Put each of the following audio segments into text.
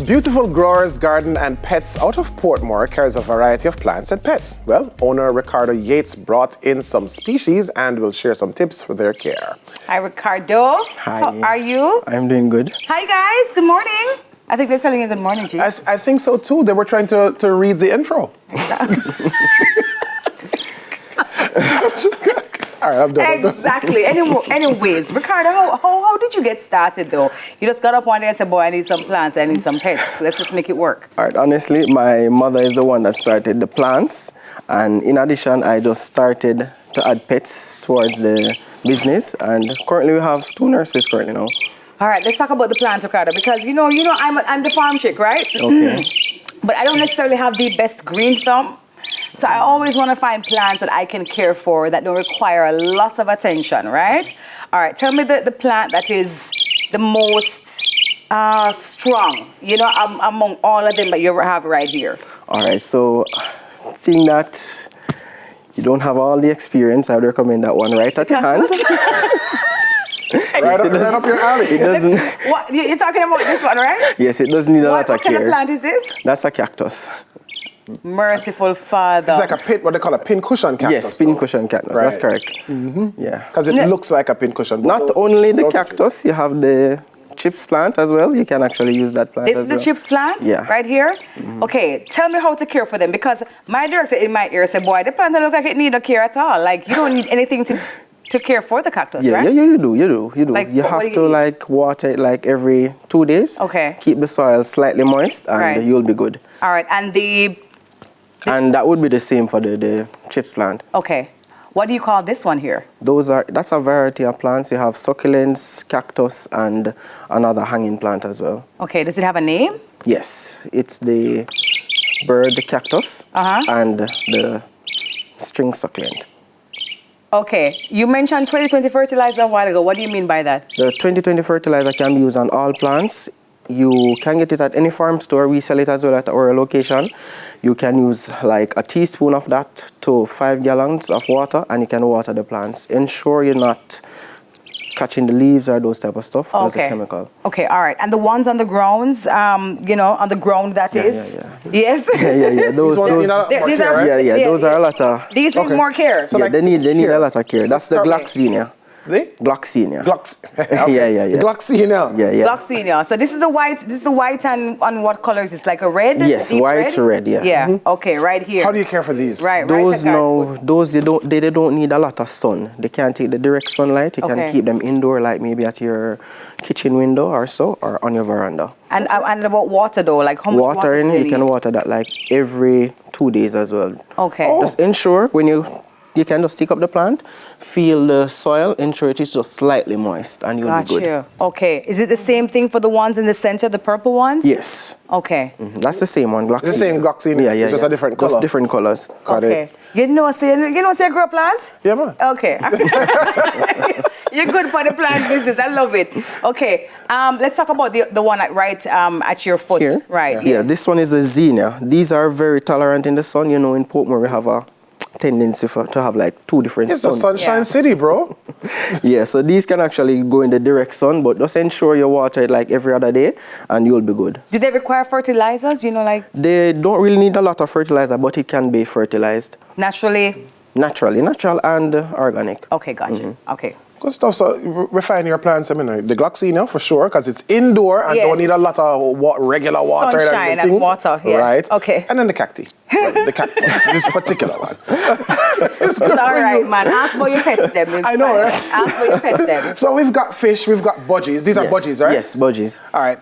Beautiful Growers Garden and Pets out of Portmore carries a variety of plants and pets. Well, owner Ricardo Yates brought in some species and will share some tips for their care. Hi, Ricardo. Hi. How are you? I'm doing good. Hi, guys. Good morning. I think they're telling you good morning, G. I think so too. They were trying to read the intro. All right, I'm done. Exactly. Anyways, Ricardo, how did you get started though? You just got up one day and said, boy, I need some plants, I need some pets. Let's just make it work. All right, honestly, my mother is the one that started the plants. And in addition, I just started to add pets towards the business. And currently we have 2 nurses currently now. All right, let's talk about the plants, Ricardo, because you know, I'm the farm chick, right? Okay. But I don't necessarily have the best green thumb. So I always want to find plants that I can care for that don't require a lot of attention, right? All right, tell me the plant that is the most strong, you know, among all of them that you ever have right here. All right, so seeing that you don't have all the experience, I would recommend that one right at your hand. Right up your alley. It doesn't. What, you're talking about this one, right? Yes, it does need a lot of What kind care. of plant is this? That's a cactus. Merciful Father. It's like what they call a pincushion cactus. Yes, pincushion cactus. Right. That's correct. Yeah. Because it looks like a pincushion. Not only the cactus, you have the chips plant as well. You can actually use that plant This as is the well. chips plant? Yeah. Right here? Okay, tell me how to care for them, because my director in my ear said, boy, the plant doesn't look like it need no care at all. Like, you don't need anything to care for the cactus, right? Yeah, you do. Like, you what have do to you like water it like every 2 days. Okay. Keep the soil slightly moist and Right. you'll be good. All right, and And that would be the same for the chips plant. okay. What do you call this one here? That's a variety of plants. You have succulents, cactus, and another hanging plant as well. Okay, does it have a name? Yes, it's the bird cactus and the string succulent. Okay, you mentioned 2020 fertilizer a while ago. What do you mean by that? The 2020 fertilizer can be used on all plants. You can get it at any farm store. We sell it as well at our location. You can use like a teaspoon of that to 5 gallons of water, and you can water the plants. Ensure you're not catching the leaves or those type of stuff. That's a chemical. Okay, all right. And the ones on the grounds, you know, on the ground that is. Yes. Yeah. Those these are, those are a lot of. These need more care. So they need a lot of care. That's the Gloxinia. Gloxinia. Yeah. Gloxinia. Yeah. Gloxinia. So this is the white. This is the white and on what colors? It's like a red. Yes, white to red. Yeah. Yeah. Okay, right here. How do you care for these? Right. Those they don't need a lot of sun. They can't take the direct sunlight. You can keep them indoor, like maybe at your kitchen window or so, or on your veranda. And about water though, like how much water? Watering, you can water that like every 2 days as well. Okay. Just ensure when you can just stick up the plant, feel the soil, ensure it is just slightly moist, and you'll be good. Gotcha. Okay. Is it the same thing for the ones in the center, the purple ones? Yes. Okay. That's the same one, Gloxinia. The same Gloxinia. Yeah. It's just a different color. Just different colors. Got it. You know, say grow plants? Yeah, man. Okay. You're good for the plant business. I love it. Okay. Let's talk about the one at your foot. Here? Right. Yeah, this one is a zinnia. These are very tolerant in the sun. You know, in Portmore, we have a tendency to have like 2 different It's suns. a sunshine city, bro. Yeah, so these can actually go in the direct sun, but just ensure you water it like every other day and you'll be good. Do they require fertilizers? You know, like They don't really need a lot of fertilizer, but it can be fertilized. naturally? Natural and organic. Okay, gotcha. Okay. Good stuff. So refine your plants. I mean, the Gloxinia for sure, because it's indoor and don't need a lot of regular water. Sunshine and water. Yeah. Right. Okay. And then the cacti. The cactus. This particular one. It's good. It's all right, man. Ask about your pets, them. I know, right? Ask about your pets, them. So we've got fish. We've got budgies. These are budgies, right? Yes, budgies. All right.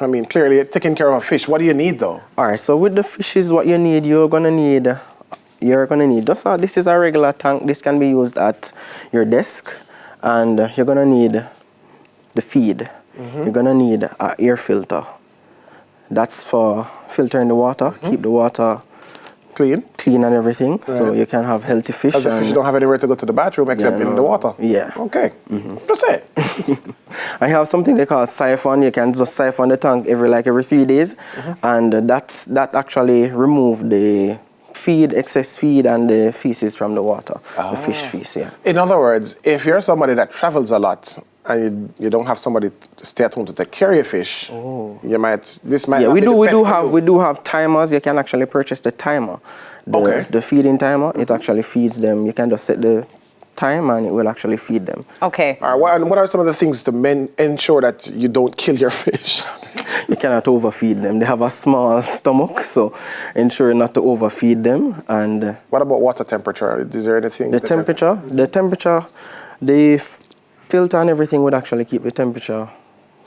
I mean, clearly taking care of a fish. What do you need though? All right. So with the fishes, what you need, you're gonna need just this is a regular tank. This can be used at your desk, and you're gonna need the feed. You're gonna need an air filter. That's for filtering the water, keep the water clean and everything, so you can have healthy fish. Because the fish don't have anywhere to go to the bathroom except in the water. Yeah. Okay. That's it. I have something they call siphon. You can just siphon the tank every 3 days, and that actually remove the excess feed and the feces from the water, the fish feces. Yeah. In other words, if you're somebody that travels a lot, and you don't have somebody to stay at home to take care of your fish, this might Yeah, not we be do. the We pet do for have. you. We do have timers. You can actually purchase the timer. The feeding timer. It actually feeds them. You can just set the time, and it will actually feed them. Okay. All right, what are some of the things to ensure that you don't kill your fish? You cannot overfeed them. They have a small stomach, so ensure not to overfeed them. And What about water temperature? Is there anything? the temperature, the filter and everything would actually keep the temperature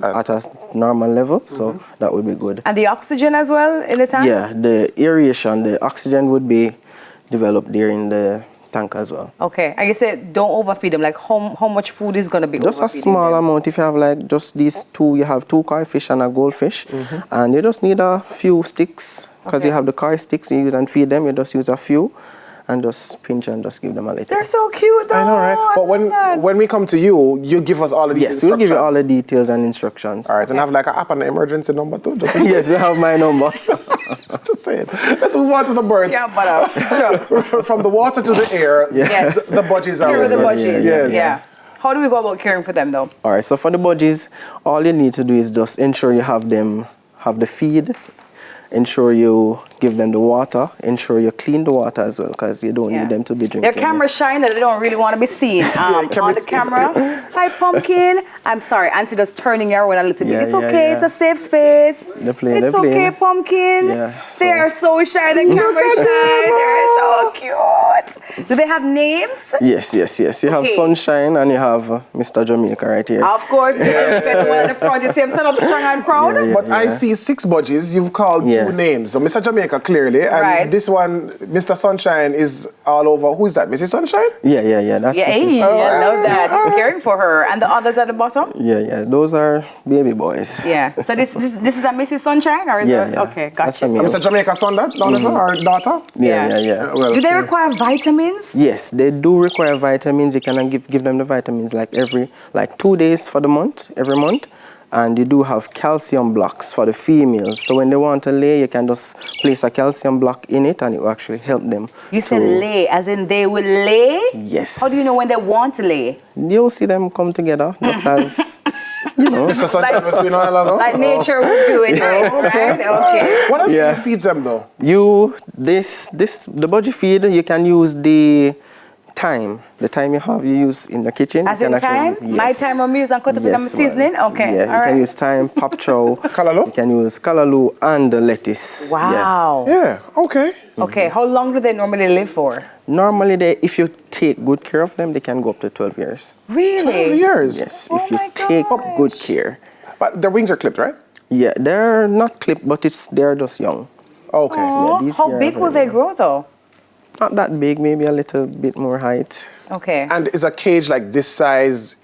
at a normal level, so that would be good. And the oxygen as well in the tank? Yeah, the aeration, the oxygen would be developed there in the tank as well. Okay. And you said don't overfeed them. Like how much food is going to be Just a overfeeding small them? amount. If you have like just these two, you have 2 koi fish and a goldfish, and you just need a few sticks because you have the koi sticks you use and feed them. You just use a few and just pinch and just give them a little. They're so cute though. I know, right? But when we come to you, you give us all of these Yes, we'll instructions. give you all the details and instructions. All right, and have like an app and an emergency number too. Just, Yes, you have my number. just saying. Let's move on to the birds. Yeah, but sure. From the water to the air, Yes. the budgies are Here are the with us. budgies. Yes. Yeah. How do we go about caring for them though? All right, so for the budgies, all you need to do is just ensure you have the feed, ensure you give them the water, ensure you clean the water as well, because you don't Yeah. need them to be drinking. Their cameras shine that they don't really want to be seen on the camera. Hi, Pumpkin. I'm sorry, Auntie just turning your way a little bit. Yeah, It's yeah, okay. yeah. It's a safe space. They're playing, It's they're okay, playing. Pumpkin. Yeah, They are so shy. The camera shy. They're so cute. Do they have names? Yes. You have Okay. Sunshine and you have Mr. Jamaica right here. Of course. The one at the front. You see him stand up strong and proud. Yeah, But I see 6 budgies. You've called Yeah. 2 names. So Mr. Jamaica clearly, and Right. this one, Mr. Sunshine, is all over. Who is that? Mrs. Sunshine? Yeah. That's Yeah, the hey, sister. I love that. He's caring for her. And the others at the bottom? Yeah. Those are baby boys. Yeah. So this is a Mrs. Sunshine or is Yeah, it? yeah. Okay, That's gotcha. for me. Mr. Jamaica son, that? Or daughter? Yeah. Well, Do they require vitamins? Yes, they do require vitamins. You can give them the vitamins like 2 days for the month, every month. And you do have calcium blocks for the females. So when they want to lay, you can just place a calcium block in it and it will actually help them. You said lay, as in they will lay? Yes. How do you know when they want to lay? You'll see them come together just as, you know. Mr. Sunshine must be no ago. Like nature would do it, right? Okay. What else Yeah. do you feed them though? The budgie feed, you can use the time you have, you use in the kitchen. As You in can time? actually- My yes. time of music and cut up with Yes, them seasoning? ma'am. Okay, Yeah, all you can right. use thyme, pop chow. Callaloo? You can use callaloo and the lettuce. Wow. Yeah, okay. Okay, how long do they normally live for? Normally, if you take good care of them, they can go up to 12 years. Really? 12 years? Yes, Oh if you my take gosh. good care. But their wings are clipped, right? Yeah, they're not clipped, but they're just young. Okay. Aw, these how here big are will very they grow though? Not that big, maybe a little bit more height. Okay. And is a cage like this size,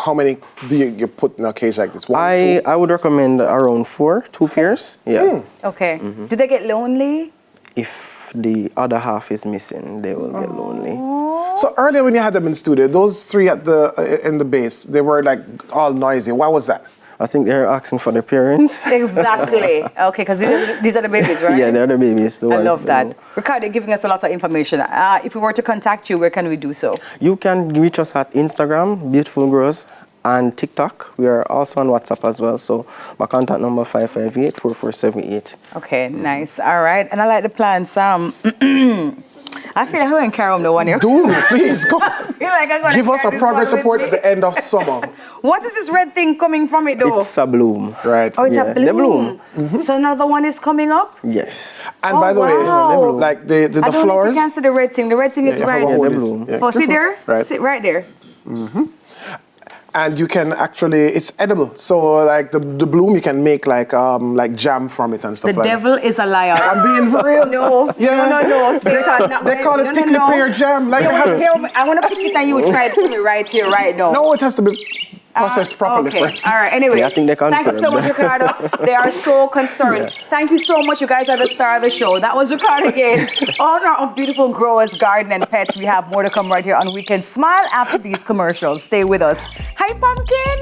how many do you put in a cage like this? 1, 2? I would recommend around 2 pairs. Yeah. Okay. Do they get lonely? If the other half is missing, they will get lonely. So earlier when you had them in studio, those 3 at in the base, they were like all noisy. Why was that? I think they're asking for their parents. Exactly. Okay, because these are the babies, right? Yeah, they're the babies. The I ones love that. know. Ricardo, you're giving us a lot of information. If we were to contact you, where can we do so? You can reach us at Instagram, Beautiful Grows, and TikTok. We are also on WhatsApp as well. So my contact number 558-4478. Okay, nice. All right. And I like the plants. I feel like I won't carry them the one here. Dude, please go. I feel like I'm gonna Give us carry a this progress one report with at me. the end of summer. What is this red thing coming from it though? It's a bloom. Right. Oh, it's Yeah, a they bloom. bloom. So another one is coming up? Yes. And Oh, by the wow. way, like the I don't know if flowers. you can see the red thing. The red thing is you have red. to hold they it. bloom. Yeah. Oh, see there? Right. See, right there. And you can actually, it's edible. So like the bloom, you can make like jam from it and stuff The like devil is a liar. that. I'm being for real. No, Yeah. no, Satan. not They right. call it No, prickly pear jam. Like Here, they have- here, I want to pick it and you try it for me right here, right now. No, it has to be processed properly Okay. first. All right. Anyway, Yeah, I think they thank you so confirmed. much, Ricardo. They are so concerned. Thank you so much. You guys are the star of the show. That was Ricardo Gates, owner of Beautiful Growers Garden and Pets. We have more to come right here on Weekend Smile after these commercials. Stay with us. Hi, Pumpkin.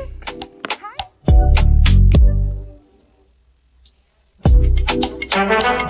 Hi.